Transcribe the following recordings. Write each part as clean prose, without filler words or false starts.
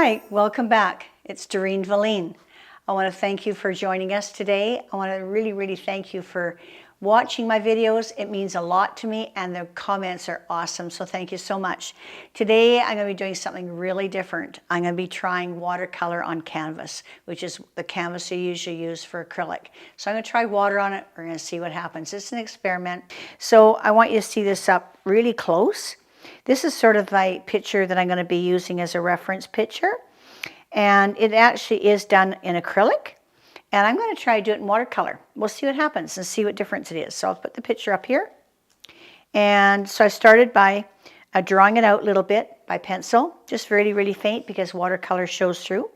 Hi, welcome back. It's Doreen Velin. I want to thank you for joining us today. I want to really thank you for watching my videos. It means a lot to me and the comments are awesome, so thank you so much. Today I'm going to be doing something really different. I'm going to be trying watercolor on canvas, which is the canvas you usually use for acrylic. So I'm going to try water on it. We're going to see what happens. It's an experiment. So I want you to see this up really close. This is sort of my picture that I'm going to be using as a reference picture. And it actually is done in acrylic. And I'm going to try to do it in watercolor. We'll see what happens and see what difference it is. So I'll put the picture up here. And so I started by drawing it out a little bit by pencil, just really faint because watercolor shows through.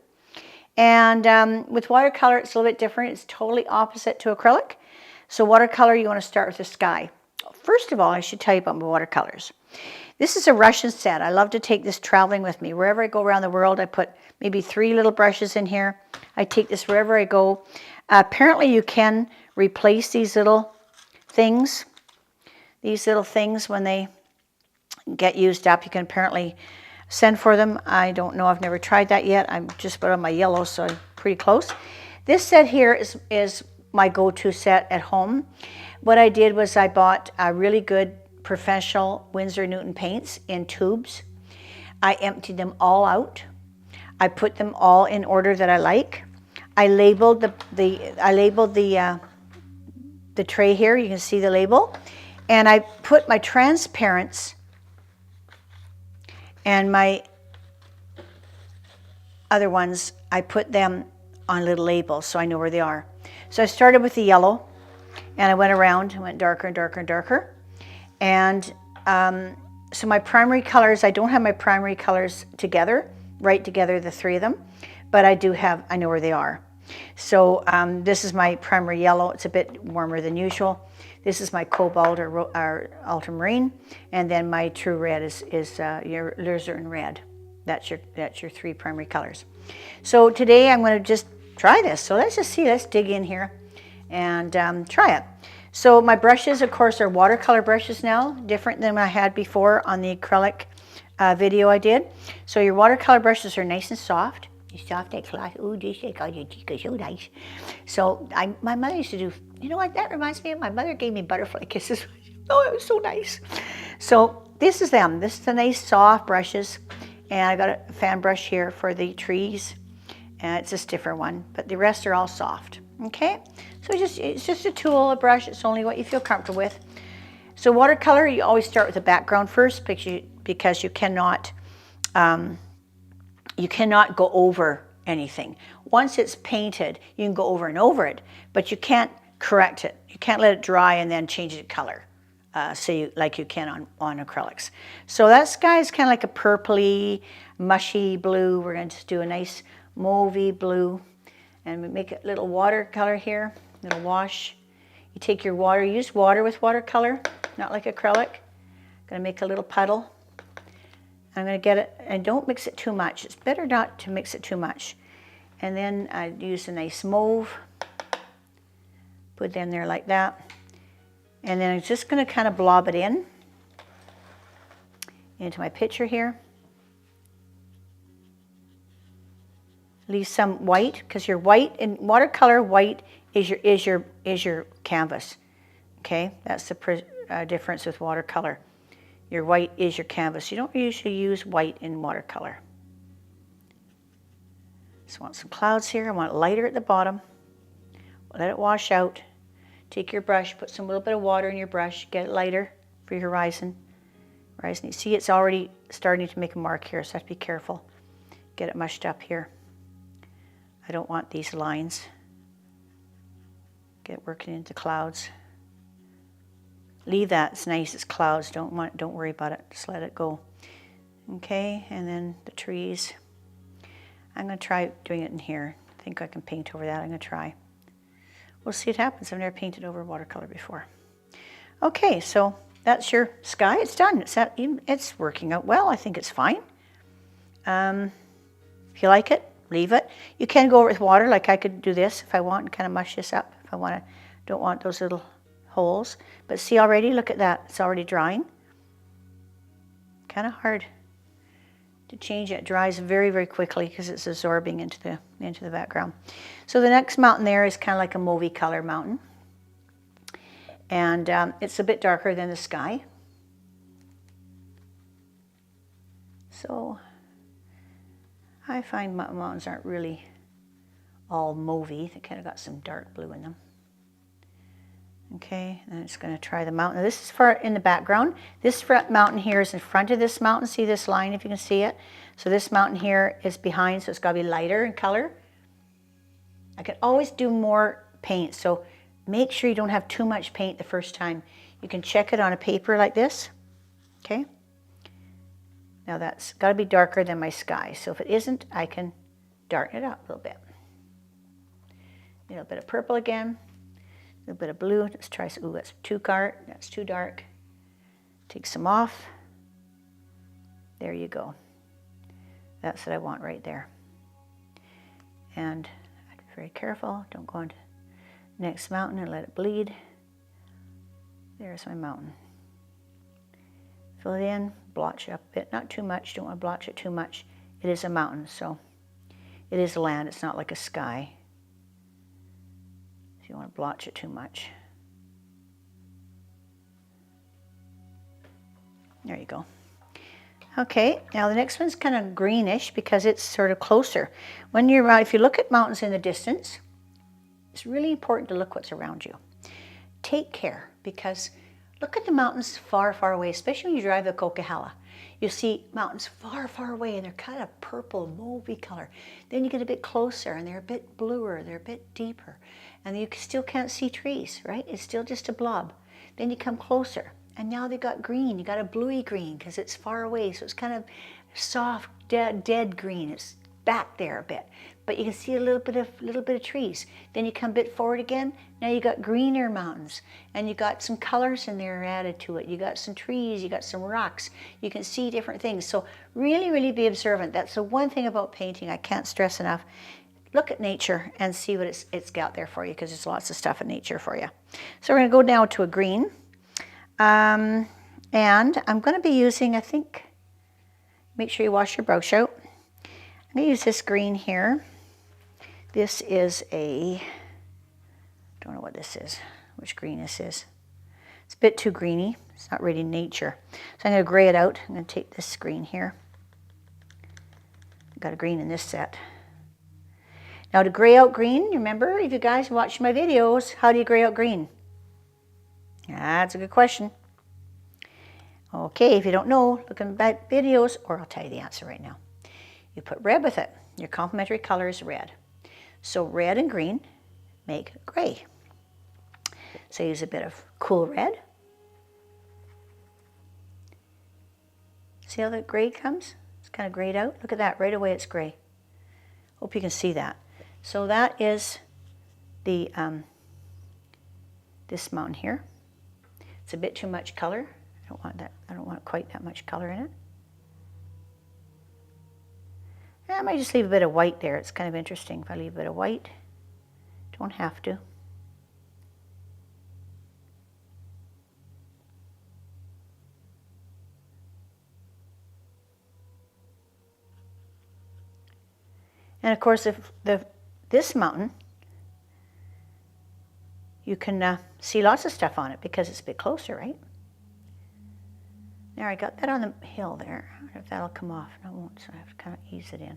And with watercolor, it's a little bit different. It's totally opposite to acrylic. So watercolor, you want to start with the sky. First of all, I should tell you about my watercolors. This is a Russian set. I love to take this traveling with me. Wherever I go around the world, I put maybe 3 little brushes in here. I take this wherever I go. Apparently you can replace these little things. These little things, when they get used up, you can apparently send for them. I don't know. I've never tried that yet. I'm just put on my yellow, so I'm pretty close. This set here is my go-to set at home. What I did was I bought a really good professional Winsor Newton paints in tubes. I emptied them all out. I put them all in order that I like. I labeled the tray here. You can see the label, and I put my transparents and my other ones. I put them on little labels so I know where they are. So I started with the yellow, and I went around and went darker and darker and darker. And so my primary colors, I don't have my primary colors together, right together, the 3 of them, but I do have, I know where they are. So this is my primary yellow. It's a bit warmer than usual. This is my cobalt or ultramarine, and then my true red is your alizarin red. That's your 3 primary colors. So today I'm going to just try this. So let's just see. Let's dig in here and try it. So my brushes, of course, are watercolor brushes now, different than I had before on the acrylic video I did. So your watercolor brushes are nice and soft. Soft like glass. Ooh, this is so nice. So my mother used to do, you know what, that reminds me of my mother gave me butterfly kisses. Oh, it was so nice. So this is them. This is the nice soft brushes. And I got a fan brush here for the trees. And it's just a different one, but the rest are all soft. Okay, so it's just a tool, a brush. It's only what you feel comfortable with. So watercolor, you always start with the background first because you cannot go over anything. Once it's painted, you can go over and over it, but you can't correct it. You can't let it dry and then change it color, like you can on acrylics. So that sky is kind of like a purpley, mushy blue. We're going to just do a nice mauvey blue. And we make a little watercolor here, little wash. You take your water, use water with watercolor, not like acrylic. I'm gonna make a little puddle. I'm gonna get it, and don't mix it too much. It's better not to mix it too much. And then I use a nice mauve, put it in there like that. And then I'm just gonna kind of blob it into my picture here. Leave some white, because your white in watercolor, white is your canvas. Okay, that's the difference with watercolor. Your white is your canvas. You don't usually use white in watercolor. Just want some clouds here. I want it lighter at the bottom. Let it wash out. Take your brush, put some little bit of water in your brush, get it lighter for your horizon. You see it's already starting to make a mark here, so I have to be careful. Get it mushed up here. I don't want these lines. Get working into clouds. Leave that, it's nice, it's clouds. Don't worry about it, just let it go. Okay, and then the trees. I'm gonna try doing it in here. I think I can paint over that, I'm gonna try. We'll see what happens. I've never painted over watercolor before. Okay, so that's your sky, it's done. It's working out well, I think it's fine. If you like it, leave it. You can go over it with water, like I could do this if I want and kind of mush this up if I don't want those little holes. But see already, look at that, it's already drying. Kind of hard. to change it. It dries very, very quickly because it's absorbing into the background. So the next mountain there is kind of like a mauvey color mountain. And it's a bit darker than the sky. So I find mountains aren't really all mauvey. They kind of got some dark blue in them. Okay, and I'm just going to try the mountain. Now, this is for in the background. This mountain here is in front of this mountain. See this line if you can see it? So this mountain here is behind, so it's got to be lighter in color. I can always do more paint, so make sure you don't have too much paint the first time. You can check it on a paper like this. Okay. Now that's got to be darker than my sky. So if it isn't, I can darken it up a little bit. A little bit of purple again. A little bit of blue. Let's try some. Ooh, that's too dark. That's too dark. Take some off. There you go. That's what I want right there. And be very careful. Don't go on to the next mountain and let it bleed. There's my mountain. Fill it in, blotch it up a bit. Not too much. Don't want to blotch it too much. It is a mountain, so it is land. It's not like a sky. You don't want to blotch it too much. There you go. Okay, now the next one's kind of greenish because it's sort of closer. When you're if you look at mountains in the distance, it's really important to look what's around you. Take care because look at the mountains far, far away, especially when you drive the Coquihalla. You see mountains far, far away and they're kind of purple, mauvey color. Then you get a bit closer and they're a bit bluer, they're a bit deeper. And you still can't see trees, right? It's still just a blob. Then you come closer and now they got green. You got a bluey green because it's far away. So it's kind of soft, dead green. It's back there a bit. But you can see a little bit of trees. Then you come a bit forward again. Now you got greener mountains, and you got some colors in there added to it. You got some trees, you got some rocks. You can see different things. So really, really be observant. That's the one thing about painting I can't stress enough. Look at nature and see what it's got there for you because there's lots of stuff in nature for you. So we're going to go now to a green, and I'm going to be using, I think, make sure you wash your brush out. I'm going to use this green here. This is I don't know what this is, which green this is. It's a bit too greeny. It's not really nature. So I'm going to gray it out. I'm going to take this green here. I've got a green in this set. Now to gray out green, remember, if you guys watch my videos, how do you gray out green? That's a good question. Okay, if you don't know, look in my videos, or I'll tell you the answer right now. You put red with it. Your complementary color is red. So red and green make gray. So use a bit of cool red. See how the gray comes? It's kind of grayed out. Look at that, right away it's gray. Hope you can see that. So that is the this mountain here. It's a bit too much color. I don't want that. I don't want quite that much color in it. I might just leave a bit of white there. It's kind of interesting if I leave a bit of white. Don't have to. And of course, if this mountain, you can see lots of stuff on it because it's a bit closer, right? There, I got that on the hill there. I wonder if that'll come off. No, it won't, so I have to kind of ease it in.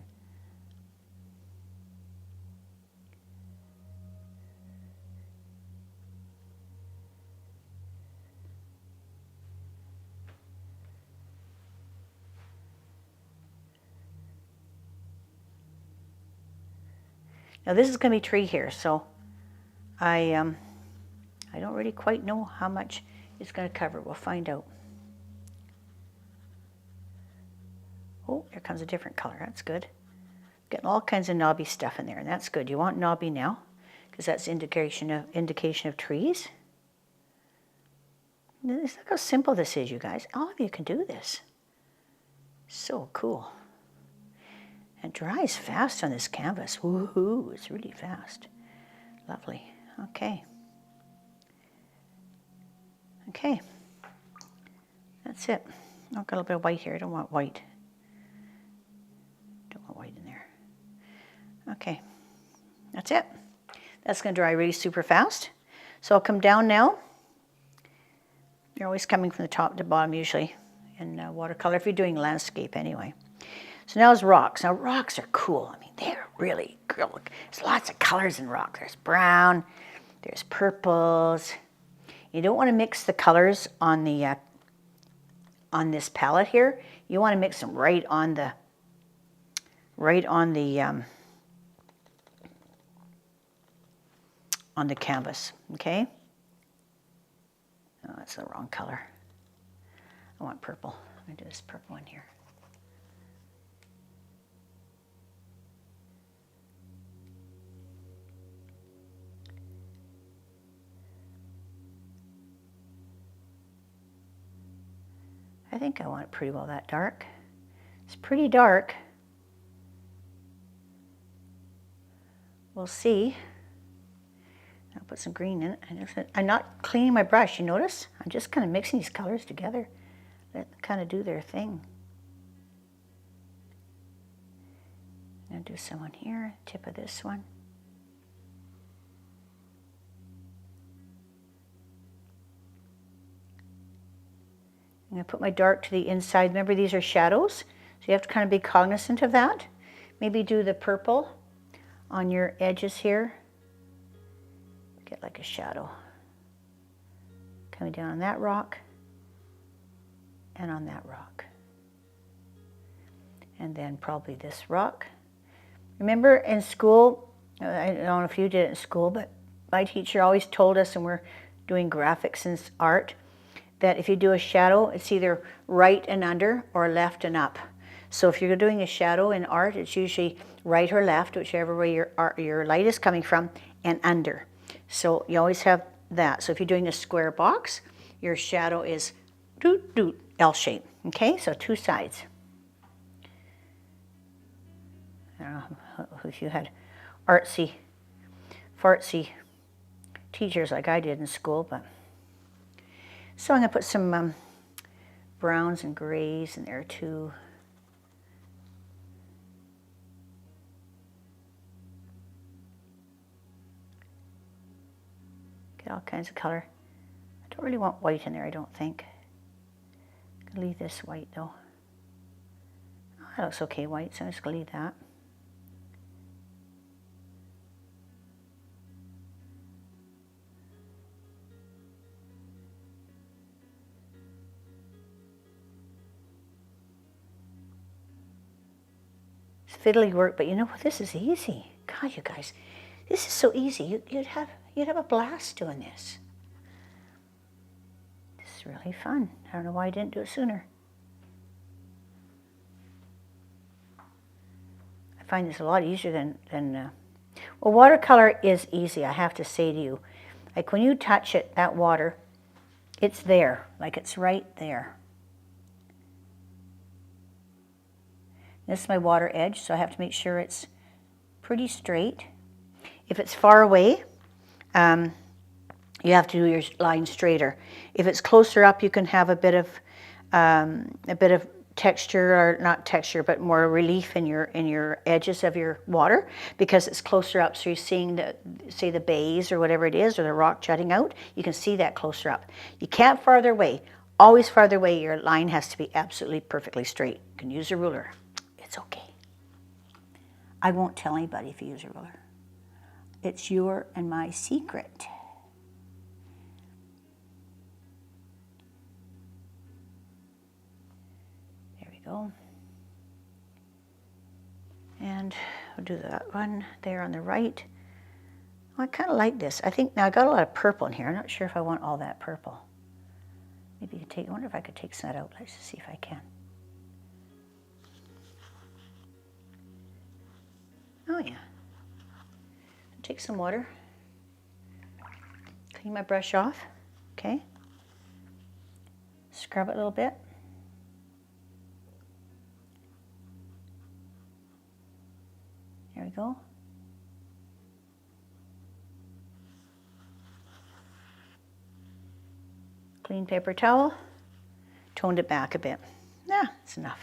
Now this is going to be tree here, so I don't really quite know how much it's going to cover. We'll find out. Oh, here comes a different color. That's good. Getting all kinds of knobby stuff in there, and that's good. You want knobby now, because that's indication of trees. Look how simple this is, you guys. All of you can do this. So cool. And dries fast on this canvas. Woohoo! It's really fast. Lovely. Okay. Okay. That's it. I've got a little bit of white here. I don't want white. Okay, that's it. That's going to dry really super fast. So I'll come down now. You're always coming from the top to bottom usually in watercolor, if you're doing landscape anyway. So now it's rocks. Now rocks are cool. I mean, they're really cool. There's lots of colors in rock. There's brown, there's purples. You don't want to mix the colors on the on this palette here. You want to mix them right on the canvas. Okay. Oh, that's the wrong color. I want purple. I'm going to do this purple one here. I think I want it pretty well that dark. It's pretty dark. We'll see. I'll put some green in it. I'm not cleaning my brush, you notice? I'm just kind of mixing these colors together. Let them kind of do their thing. I'm going to do some on here, tip of this one. I'm going to put my dark to the inside. Remember, these are shadows, so you have to kind of be cognizant of that. Maybe do the purple on your edges here. Get like a shadow coming down on that rock and on that rock. And then probably this rock. Remember in school, I don't know if you did it in school, but my teacher always told us when we're doing graphics and art that if you do a shadow, it's either right and under or left and up. So if you're doing a shadow in art, it's usually right or left, whichever way your light is coming from, and under. So you always have that. So if you're doing a square box, your shadow is L shape. Okay, so two sides. I don't know if you had artsy, fartsy teachers like I did in school, but so I'm going to put some browns and grays in there too. Get all kinds of color. I don't really want white in there, I don't think. I'm going to leave this white though. Oh, that looks okay white, so I'm just going to leave that. Fiddly work, but you know what? This is easy. God, you guys, this is so easy. You'd have a blast doing this. This is really fun. I don't know why I didn't do it sooner. I find this a lot easier than well, watercolor is easy, I have to say to you. Like when you touch it, that water, it's there, like it's right there. This is my water edge, so I have to make sure it's pretty straight. If it's far away, you have to do your line straighter. If it's closer up, you can have a bit of texture, or not texture, but more relief in your edges of your water, because it's closer up. So you're seeing say the bays or whatever it is, or the rock jutting out. You can see that closer up. You can't farther away. Always farther away. Your line has to be absolutely perfectly straight. You can use a ruler. It's okay. I won't tell anybody if you use a ruler. It's your and my secret. There we go. And we'll do that one there on the right. Oh, I kind of like this. I think now I got a lot of purple in here. I'm not sure if I want all that purple. Maybe you could take, I wonder if I could take some of that out. Let's see if I can. Oh yeah. Take some water. Clean my brush off. Okay. Scrub it a little bit. There we go. Clean paper towel. Toned it back a bit. Yeah, it's enough.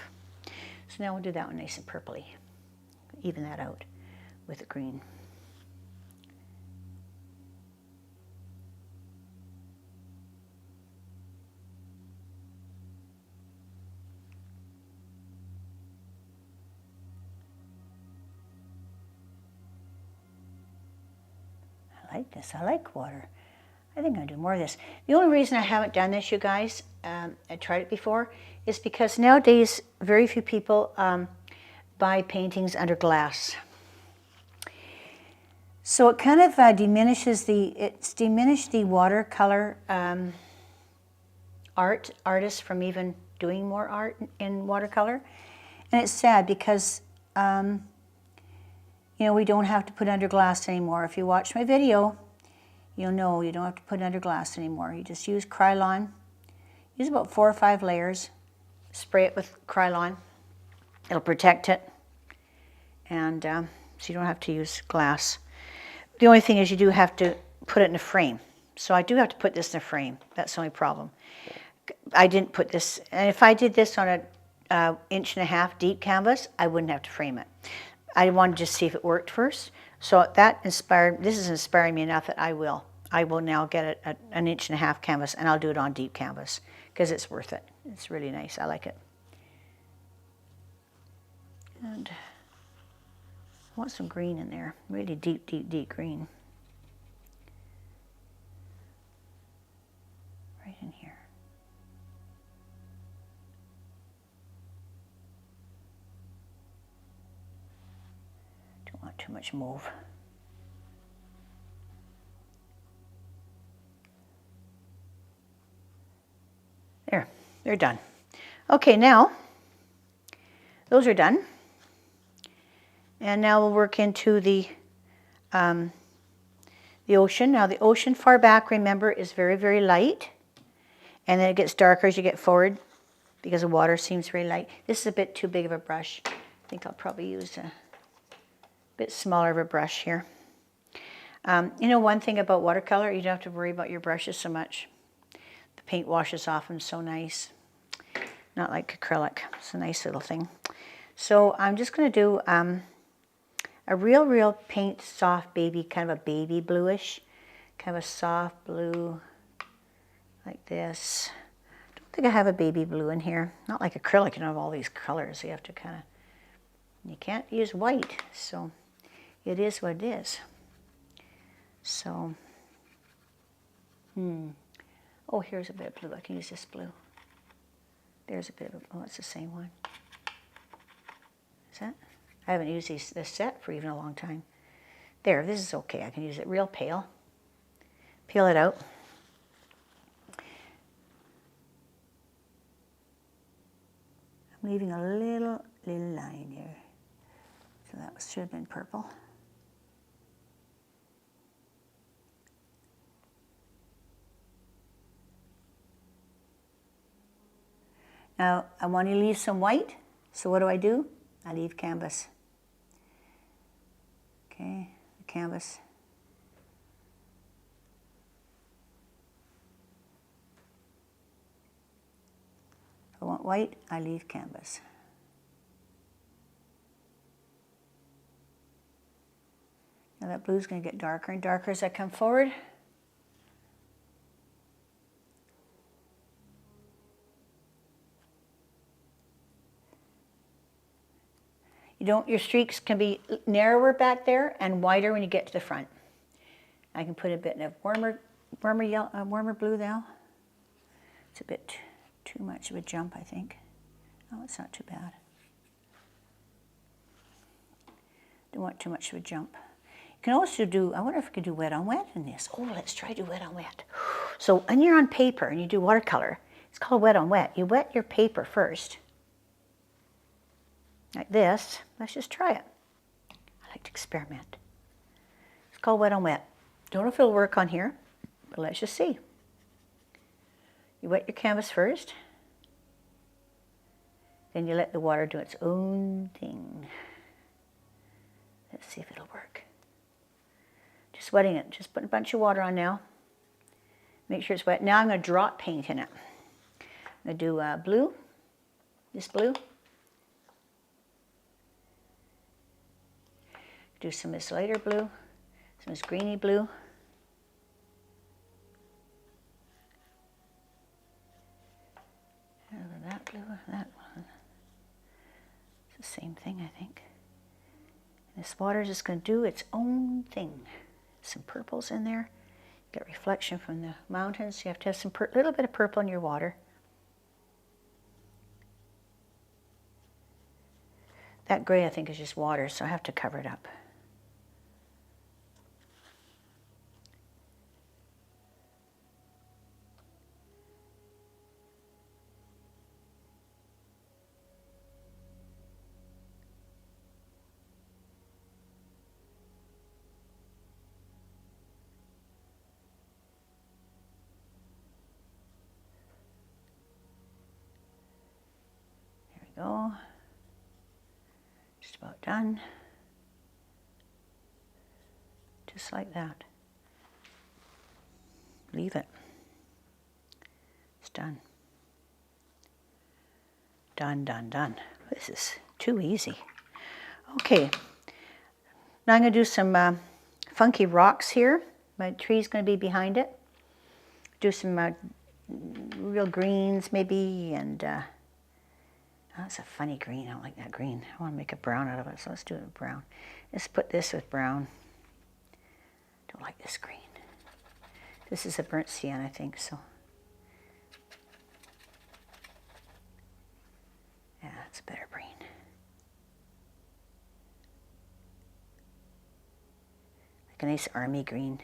So now we'll do that one nice and purpley. Even that out. with the green. I like this. I like water. I think I'll do more of this. The only reason I haven't done this, you guys, I tried it before, is because nowadays very few people buy paintings under glass. So it kind of diminished the watercolor artists from even doing more art in watercolor. And it's sad because, you know, we don't have to put under glass anymore. If you watch my video, you'll know you don't have to put it under glass anymore. You just use Krylon. Use about 4 or 5 layers. Spray it with Krylon. It'll protect it. And so you don't have to use glass. The only thing is you do have to put it in a frame. So I do have to put this in a frame. That's the only problem. I didn't put this, and if I did this on a 1.5 inch deep canvas, I wouldn't have to frame it. I wanted to just see if it worked first. So that inspired, this is inspiring me enough that I will now get an 1.5 inch canvas, and I'll do it on deep canvas because it's worth it. It's really nice. I like it. And I want some green in there, really deep, deep, deep green. Right in here. Don't want too much mauve. There, they're done. Okay, now, those are done. And now we'll work into the ocean. Now the ocean far back, remember, is very, very light. And then it gets darker as you get forward because the water seems very light. This is a bit too big of a brush. I think I'll probably use a bit smaller of a brush here. You know, one thing about watercolor, you don't have to worry about your brushes so much. The paint washes off them so nice. Not like acrylic. It's a nice little thing. So I'm just going to do a real paint soft baby, kind of a baby bluish, kind of a soft blue like this. I don't think I have a baby blue in here. Not like acrylic, you don't have all these colors. You have to kind of, you can't use white, so it is what it is. So, oh, here's a bit of blue. I can use this blue. There's a bit of, oh, it's the same one. Is that? I haven't used this set for even a long time. There, this is okay. I can use it real pale. Peel it out. I'm leaving a little line here. So that should have been purple. Now, I want to leave some white. So what do? I leave canvas. Okay, the canvas. If I want white, I leave canvas. Now that blue's going to get darker and darker as I come forward. Your streaks can be narrower back there and wider when you get to the front. I can put a bit of warmer blue now. It's a bit too much of a jump, I think. Oh, it's not too bad. Don't want too much of a jump. You can also do, I wonder if we could do wet on wet in this. Oh, let's try do wet on wet. So when you're on paper and you do watercolor, it's called wet on wet. You wet your paper first. Like this. Let's just try it. I like to experiment. It's called wet on wet. Don't know if it'll work on here, but let's just see. You wet your canvas first. Then you let the water do its own thing. Let's see if it'll work. Just wetting it. Just putting a bunch of water on now. Make sure it's wet. Now I'm going to drop paint in it. I'm going to do blue. This blue. Do some of this lighter blue, some of this greeny blue. That blue, that one. It's the same thing, I think. This water is just going to do its own thing. Some purples in there. Get reflection from the mountains. You have to have some little bit of purple in your water. That gray, I think, is just water, so I have to cover it up. Go. Just about done. Just like that. Leave it. It's done. Done, done, done. This is too easy. Okay. Now I'm going to do some funky rocks here. My tree's going to be behind it. Do some real greens maybe, and that's a funny green. I don't like that green. I want to make a brown out of it, so let's do it with brown. Let's put this with brown. Don't like this green. This is a burnt sienna, I think, so. Yeah, that's a better green. Like a nice army green.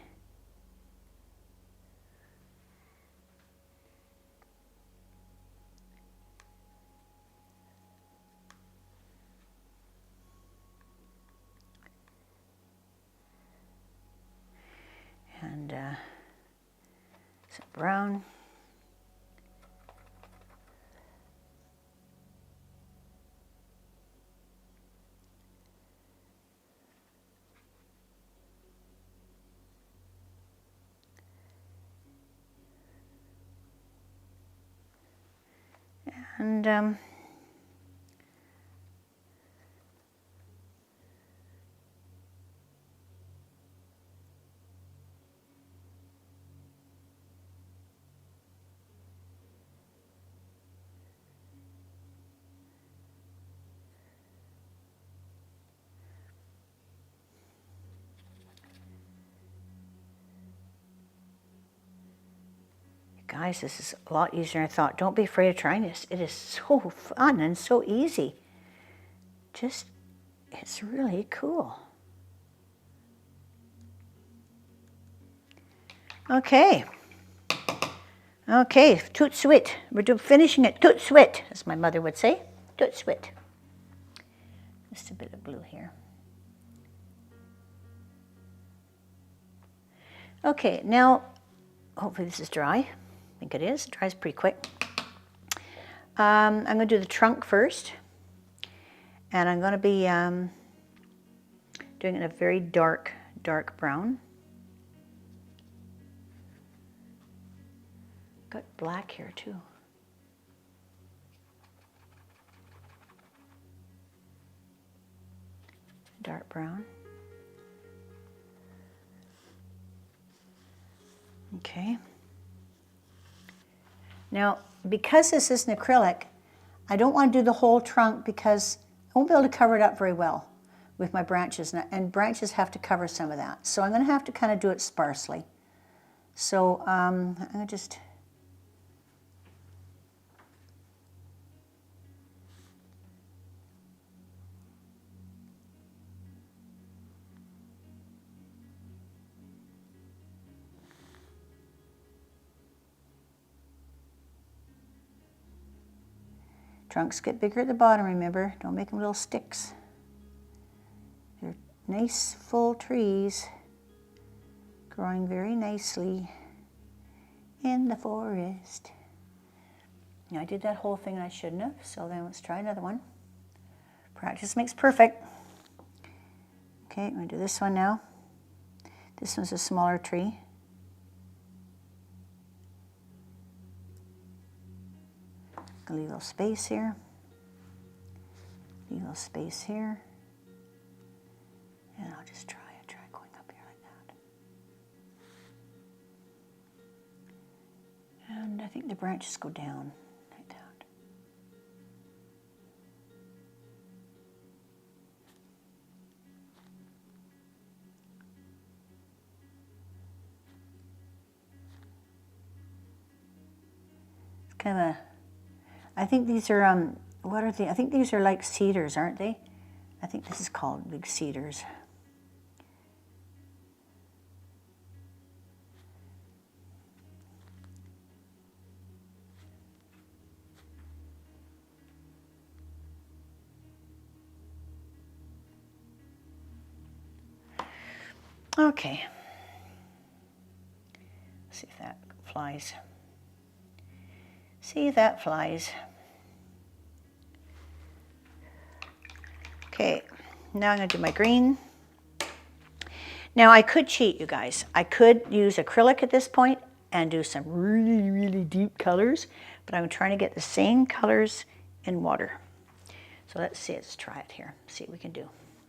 And some brown. And guys, this is a lot easier than I thought. Don't be afraid of trying this. It is so fun and so easy. Just, it's really cool. Okay. Okay, toot sweet. We're finishing it toot sweet, as my mother would say. Toot sweet. Just a bit of blue here. Okay, now, hopefully this is dry. I think it is. It dries pretty quick. I'm going to do the trunk first. And I'm going to be doing it in a very dark, dark brown. Got black here too. Dark brown. Okay. Now, because this is an acrylic, I don't want to do the whole trunk because I won't be able to cover it up very well with my branches, and branches have to cover some of that. So I'm going to have to kind of do it sparsely. So I'm going to just... Trunks get bigger at the bottom, remember. Don't make them little sticks. They're nice, full trees growing very nicely in the forest. Now, I did that whole thing and I shouldn't have, so then let's try another one. Practice makes perfect. Okay, I'm going to do this one now. This one's a smaller tree. Leave a little space here. Leave a little space here. And I'll just try going up here like that. And I think the branches go down like that. It's kind of a, I think these are, what are they? I think these are like cedars, aren't they? I think this is called big cedars. Okay. Let's see if that flies. See if that flies. Okay, now I'm going to do my green. Now I could cheat, you guys. I could use acrylic at this point and do some really, really deep colors, but I'm trying to get the same colors in water. So let's see, let's try it here, see what we can do.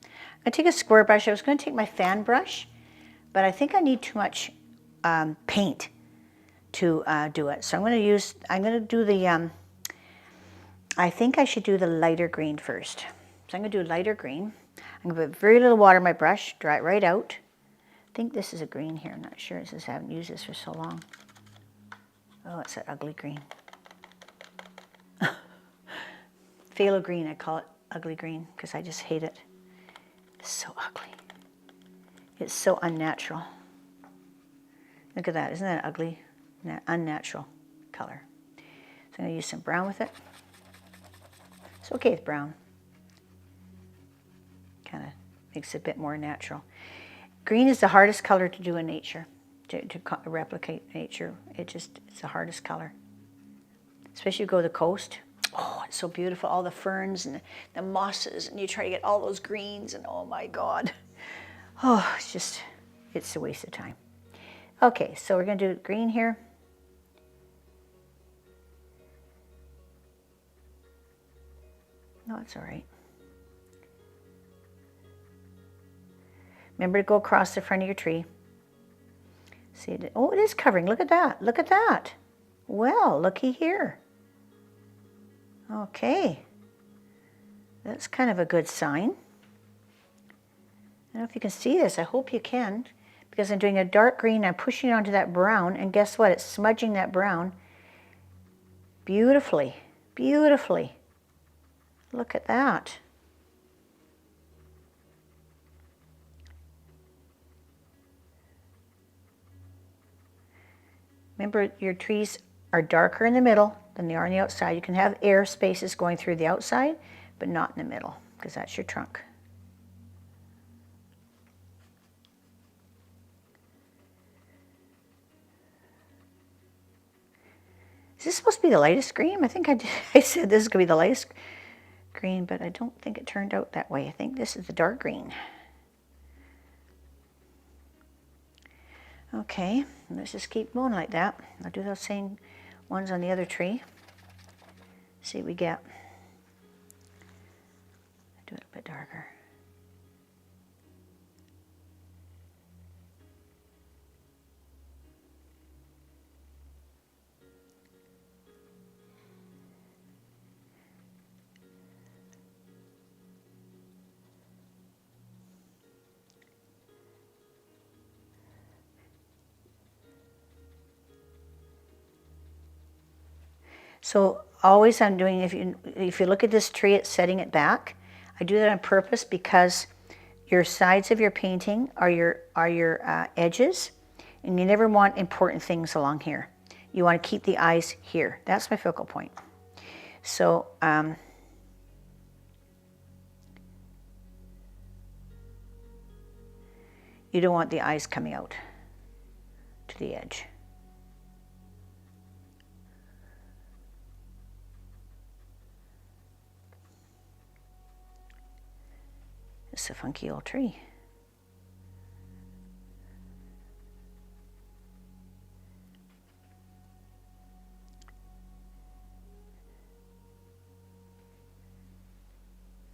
I'm going to take a square brush. I was going to take my fan brush, but I think I need too much paint to do it. So I'm going to do the, I think I should do the lighter green first. So I'm going to do lighter green. I'm going to put very little water in my brush, dry it right out. I think this is a green here. I'm not sure. It says I haven't used this for so long. Oh, it's that ugly green. Phthalo green, I call it ugly green because I just hate it. It's so ugly. It's so unnatural. Look at that. Isn't that ugly? Unnatural color. So I'm going to use some brown with it. It's okay with brown. Kind of makes it a bit more natural. Green is the hardest color to do in nature, to replicate nature. It's the hardest color. Especially if you go to the coast. Oh, it's so beautiful. All the ferns and the mosses, and you try to get all those greens, and oh my God. Oh, it's a waste of time. Okay, so we're going to do green here. No, it's all right. Remember to go across the front of your tree. See it? Oh, it is covering. Look at that. Look at that. Well, looky here. Okay. That's kind of a good sign. I don't know if you can see this. I hope you can. Because I'm doing a dark green. I'm pushing it onto that brown. And guess what? It's smudging that brown beautifully. Beautifully. Look at that. Remember, your trees are darker in the middle than they are on the outside. You can have air spaces going through the outside, but not in the middle, because that's your trunk. Is this supposed to be the lightest green? I think I said this is going to be the lightest green, but I don't think it turned out that way. I think this is the dark green. Okay, let's just keep going like that. I'll do those same ones on the other tree. See what we get. Do it a bit darker. So always I'm doing, if you look at this tree, it's setting it back. I do that on purpose because your sides of your painting are your edges, and you never want important things along here. You want to keep the eyes here. That's my focal point. So you don't want the eyes coming out to the edge. It's a funky old tree.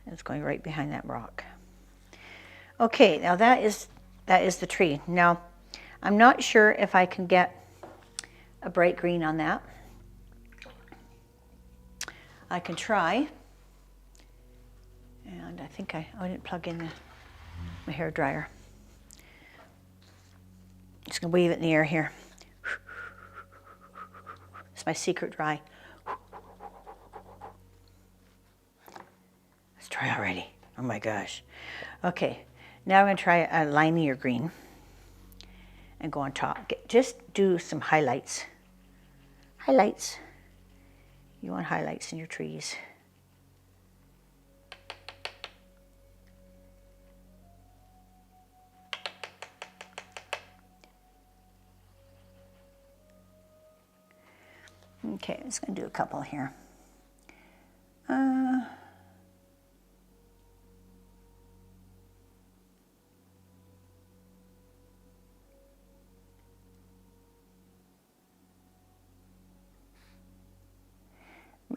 It's going right behind that rock. Okay, now that is the tree. Now, I'm not sure if I can get a bright green on that. I can try. And I think I didn't plug in my hair dryer. Just gonna wave it in the air here. It's my secret dry. Let's try already. Oh my gosh. Okay, now I'm gonna try a limier green and go on top. Just do some highlights. Highlights. You want highlights in your trees. Okay, I'm just going to do a couple here.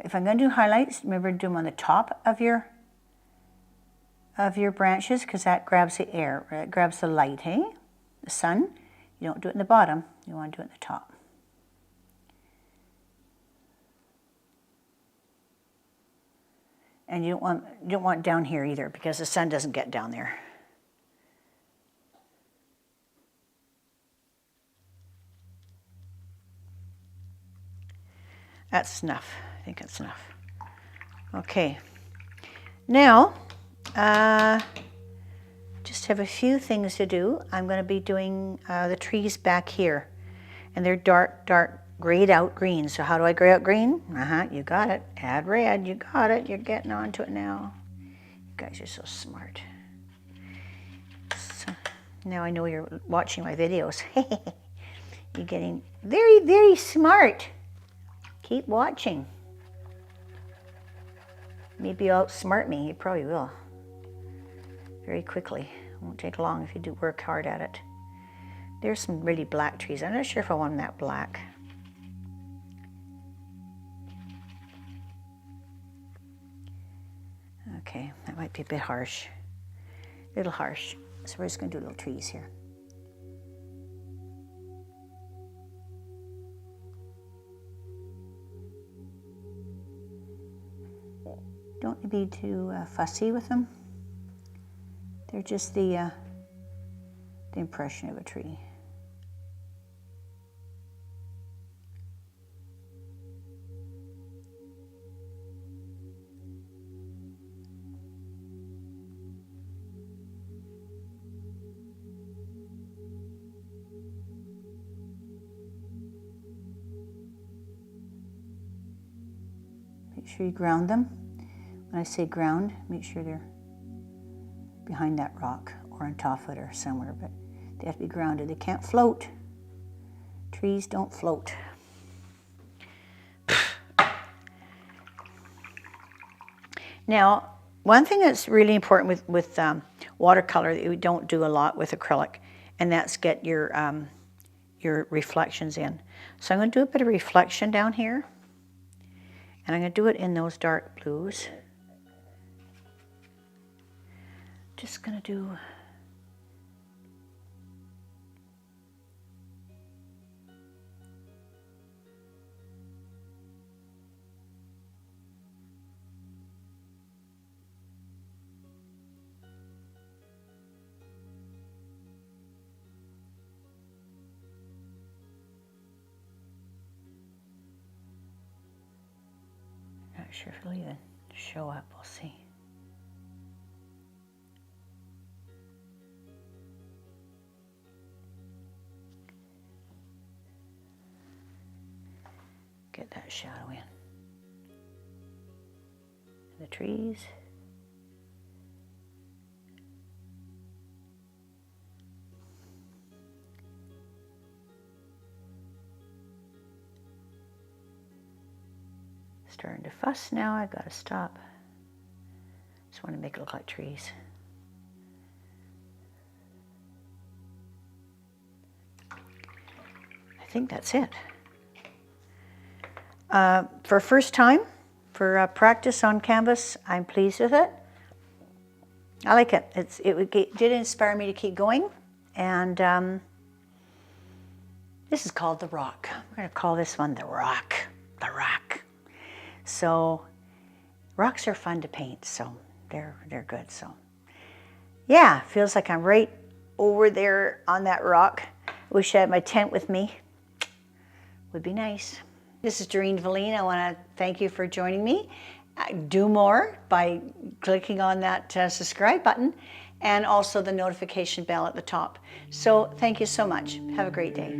If I'm going to do highlights, remember to do them on the top of your branches, because that grabs the air, it grabs the light, hey? The sun. You don't do it in the bottom, you want to do it in the top. And you don't want it down here either, because the sun doesn't get down there. That's enough. I think that's enough. Okay. Now, just have a few things to do. I'm going to be doing the trees back here, and they're dark grayed out green. So how do I gray out green? You got it. Add red. You got it. You're getting onto it now. You guys are so smart. So now I know you're watching my videos. You're getting very, very smart. Keep watching. Maybe you'll outsmart me. You probably will. Very quickly. It won't take long if you do work hard at it. There's some really black trees. I'm not sure if I want them that black. Okay, that might be a bit harsh. A little harsh. So we're just going to do little trees here. Don't be too fussy with them. They're just the impression of a tree. Make sure you ground them. When I say ground, make sure they're behind that rock or on top of it or somewhere, but they have to be grounded. They can't float. Trees don't float. Now, one thing that's really important with watercolor that we don't do a lot with acrylic, and that's get your reflections in. So I'm going to do a bit of reflection down here, and I'm going to do it in those dark blues. Just going to do not sure if it'll even show up, we'll see. Get that shadow in. The trees. Starting to fuss now, I gotta stop. Just want to make it look like trees. I think that's it. For first time, for practice on canvas, I'm pleased with it. I like it. It did inspire me to keep going. And this is called the rock. We're going to call this one the rock. The rock. So rocks are fun to paint, so they're good. So yeah, feels like I'm right over there on that rock. Wish I had my tent with me. Would be nice. This is Doreen Velin. I want to thank you for joining me. Do more by clicking on that subscribe button and also the notification bell at the top. So thank you so much. Have a great day.